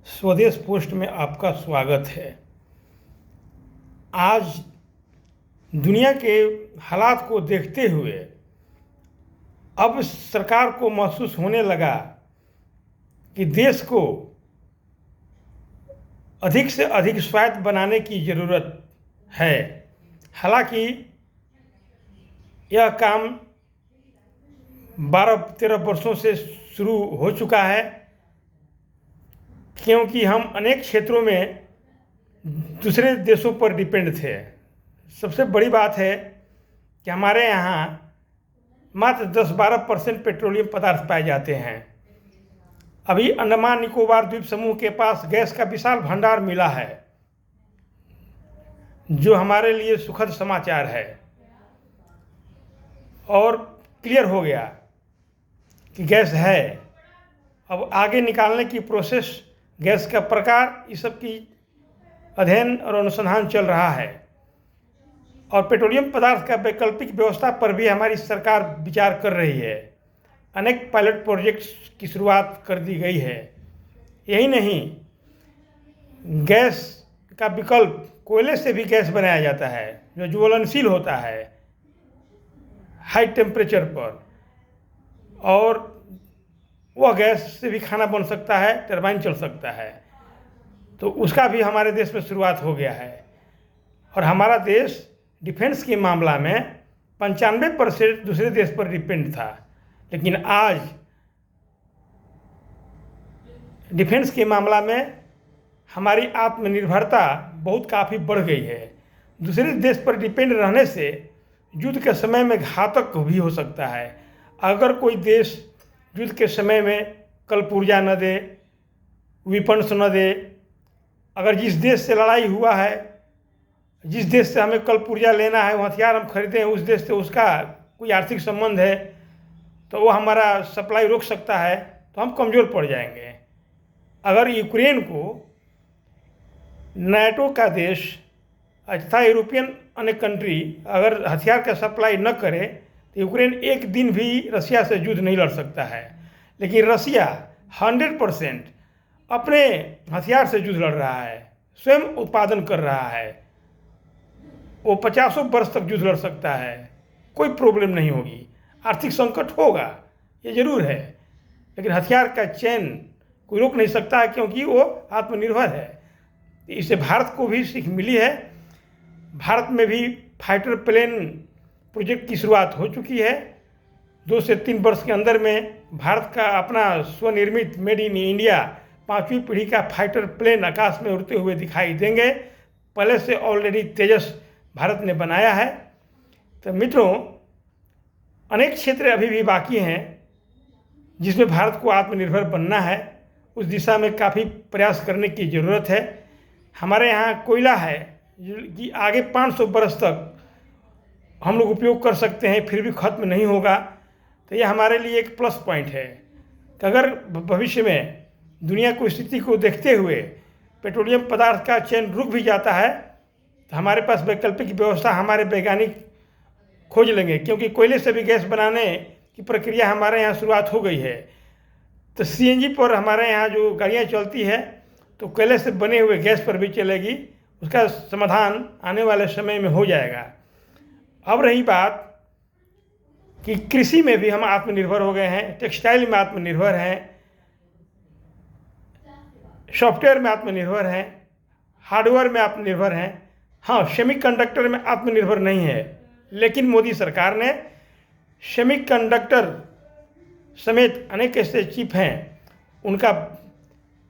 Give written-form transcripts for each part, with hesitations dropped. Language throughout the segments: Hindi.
स्वदेश पोस्ट में आपका स्वागत है। आज दुनिया के हालात को देखते हुए अब सरकार को महसूस होने लगा कि देश को अधिक से अधिक स्वायत्त बनाने की ज़रूरत है। हालांकि यह काम 12-13 वर्षों से शुरू हो चुका है, क्योंकि हम अनेक क्षेत्रों में दूसरे देशों पर डिपेंड थे। सबसे बड़ी बात है कि हमारे यहाँ मात्र 10-12% पेट्रोलियम पदार्थ पाए जाते हैं। अभी अंडमान निकोबार द्वीप समूह के पास गैस का विशाल भंडार मिला है, जो हमारे लिए सुखद समाचार है। और क्लियर हो गया कि गैस है। अब आगे निकालने की प्रोसेस, गैस का प्रकार, इस सब की अध्ययन और अनुसंधान चल रहा है। और पेट्रोलियम पदार्थ का वैकल्पिक व्यवस्था पर भी हमारी सरकार विचार कर रही है। अनेक पायलट प्रोजेक्ट्स की शुरुआत कर दी गई है। यही नहीं, गैस का विकल्प कोयले से भी गैस बनाया जाता है, जो ज्वलनशील होता है हाई टेम्परेचर पर, और वह गैस से भी खाना बन सकता है, टरबाइन चल सकता है। तो उसका भी हमारे देश में शुरुआत हो गया है। और हमारा देश डिफेंस के मामला में 95% दूसरे देश पर डिपेंड था, लेकिन आज डिफेंस के मामला में हमारी आत्मनिर्भरता बहुत काफ़ी बढ़ गई है। दूसरे देश पर डिपेंड रहने से युद्ध के समय में घातक भी हो सकता है। अगर कोई देश युद्ध के समय में कल पुर्जा न दे, विपन्स न दे, अगर जिस देश से लड़ाई हुआ है, जिस देश से हमें कल पुर्जा लेना है, वो हथियार हम खरीदें, उस देश से उसका कोई आर्थिक संबंध है, तो वो हमारा सप्लाई रोक सकता है, तो हम कमज़ोर पड़ जाएंगे। अगर यूक्रेन को नाटो का देश तथा यूरोपियन अन्य कंट्री अगर हथियार का सप्लाई न करे, तो यूक्रेन एक दिन भी रसिया से युद्ध नहीं लड़ सकता है। लेकिन रसिया 100% अपने हथियार से युद्ध लड़ रहा है, स्वयं उत्पादन कर रहा है। वो 50 वर्ष तक युद्ध लड़ सकता है, कोई प्रॉब्लम नहीं होगी। आर्थिक संकट होगा, ये जरूर है, लेकिन हथियार का चेन कोई रोक नहीं सकता है, क्योंकि वो आत्मनिर्भर है। इससे भारत को भी सीख मिली है। भारत में भी फाइटर प्लेन प्रोजेक्ट की शुरुआत हो चुकी है। 2 से 3 वर्ष के अंदर में भारत का अपना स्वनिर्मित मेड इन इंडिया 5वीं पीढ़ी का फाइटर प्लेन आकाश में उड़ते हुए दिखाई देंगे। पहले से ऑलरेडी तेजस भारत ने बनाया है। तो मित्रों, अनेक क्षेत्र अभी भी बाकी हैं जिसमें भारत को आत्मनिर्भर बनना है। उस दिशा में काफ़ी प्रयास करने की ज़रूरत है। हमारे यहाँ कोयला है कि आगे 500 वर्ष तक हम लोग उपयोग कर सकते हैं, फिर भी ख़त्म नहीं होगा। तो यह हमारे लिए एक प्लस पॉइंट है कि अगर भविष्य में दुनिया की स्थिति को देखते हुए पेट्रोलियम पदार्थ का चयन रुक भी जाता है, तो हमारे पास वैकल्पिक व्यवस्था हमारे वैज्ञानिक खोज लेंगे, क्योंकि कोयले से भी गैस बनाने की प्रक्रिया हमारे यहाँ शुरुआत हो गई है। तो सीएनजी पर हमारे यहाँ जो गाड़ियाँ चलती है, तो कोयले से बने हुए गैस पर भी चलेगी। उसका समाधान आने वाले समय में हो जाएगा। अब रही बात कि कृषि में भी हम आत्मनिर्भर हो गए हैं, टेक्सटाइल में आत्मनिर्भर हैं, सॉफ्टवेयर में आत्मनिर्भर हैं, हार्डवेयर में आत्मनिर्भर हैं। हाँ, सेमीकंडक्टर में आत्मनिर्भर नहीं है, लेकिन मोदी सरकार ने सेमीकंडक्टर समेत अनेक ऐसे चिप हैं, उनका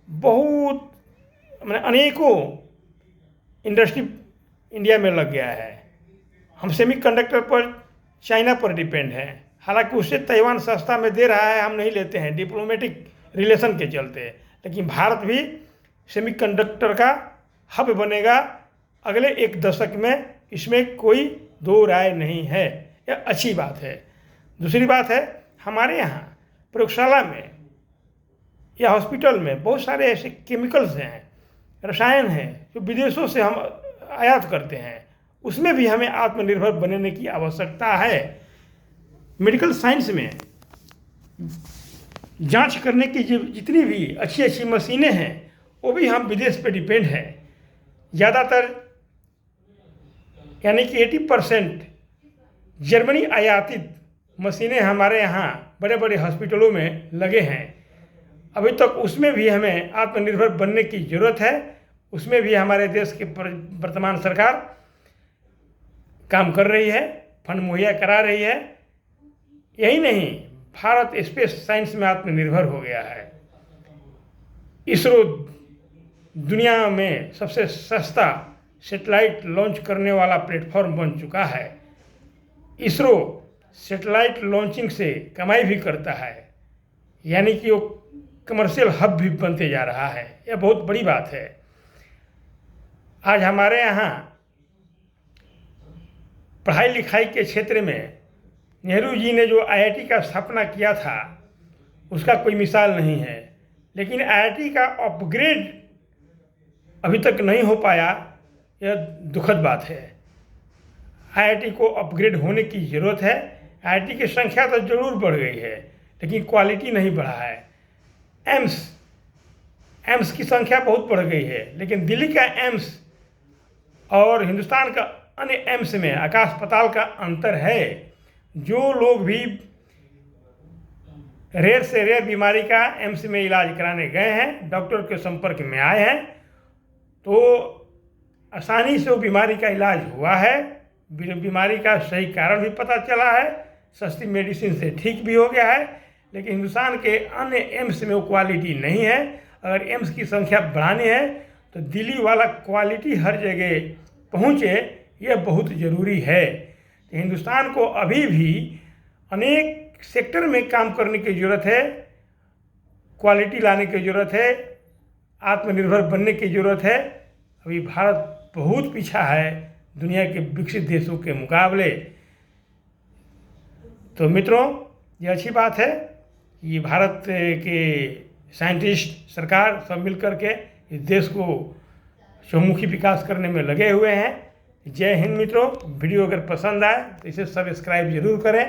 बहुत अनेकों इंडस्ट्री इंडिया में लग गया है। हम सेमीकंडक्टर पर चाइना पर डिपेंड हैं। हालांकि उससे ताइवान सस्ता में दे रहा है, हम नहीं लेते हैं डिप्लोमेटिक रिलेशन के चलते। लेकिन भारत भी सेमीकंडक्टर का हब बनेगा अगले 1 दशक में, इसमें कोई दो राय नहीं है। यह अच्छी बात है। दूसरी बात है, हमारे यहाँ प्रयोगशाला में या हॉस्पिटल में बहुत सारे ऐसे केमिकल्स हैं, रसायन हैं, जो विदेशों से हम आयात करते हैं। उसमें भी हमें आत्मनिर्भर बनने की आवश्यकता है। मेडिकल साइंस में जांच करने की जितनी भी अच्छी अच्छी मशीनें हैं वो भी हम विदेश पे डिपेंड है ज़्यादातर, यानी कि 80% जर्मनी आयातित मशीनें हमारे यहाँ बड़े बड़े हॉस्पिटलों में लगे हैं। अभी तक उसमें भी हमें आत्मनिर्भर बनने की ज़रूरत है। उसमें भी हमारे देश की वर्तमान सरकार काम कर रही है, फंड मुहैया करा रही है। यही नहीं, भारत स्पेस साइंस में आत्मनिर्भर हो गया है। इसरो दुनिया में सबसे सस्ता सैटेलाइट लॉन्च करने वाला प्लेटफॉर्म बन चुका है। इसरो सैटेलाइट लॉन्चिंग से कमाई भी करता है, यानी कि वो कमर्शियल हब भी बनते जा रहा है। यह बहुत बड़ी बात है। आज हमारे यहाँ पढ़ाई लिखाई के क्षेत्र में नेहरू जी ने जो IIT का स्थापना किया था उसका कोई मिसाल नहीं है, लेकिन IIT का अपग्रेड अभी तक नहीं हो पाया। यह दुखद बात है। IIT को अपग्रेड होने की ज़रूरत है। IIT की संख्या तो ज़रूर बढ़ गई है, लेकिन क्वालिटी नहीं बढ़ा है। एम्स की संख्या बहुत बढ़ गई है, लेकिन दिल्ली का एम्स और हिंदुस्तान का अन्य एम्स में आकाश पाताल का अंतर है। जो लोग भी रेयर से रेयर बीमारी का एम्स में इलाज कराने गए हैं, डॉक्टर के संपर्क में आए हैं, तो आसानी से वो बीमारी का इलाज हुआ है। बीमारी का सही कारण भी पता चला है, सस्ती मेडिसिन से ठीक भी हो गया है। लेकिन हिंदुस्तान के अन्य एम्स में वो क्वालिटी नहीं है। अगर एम्स की संख्या बढ़ानी है तो दिल्ली वाला क्वालिटी हर जगह पहुँचे, यह बहुत ज़रूरी है। तो हिंदुस्तान को अभी भी अनेक सेक्टर में काम करने की ज़रूरत है, क्वालिटी लाने की ज़रूरत है, आत्मनिर्भर बनने की ज़रूरत है। अभी भारत बहुत पीछा है दुनिया के विकसित देशों के मुकाबले। तो मित्रों, ये अच्छी बात है कि भारत के साइंटिस्ट, सरकार सब मिल कर के इस देश को चहुमुखी विकास करने में लगे हुए हैं। जय हिंद मित्रों। वीडियो अगर पसंद आए तो इसे सब्सक्राइब जरूर करें।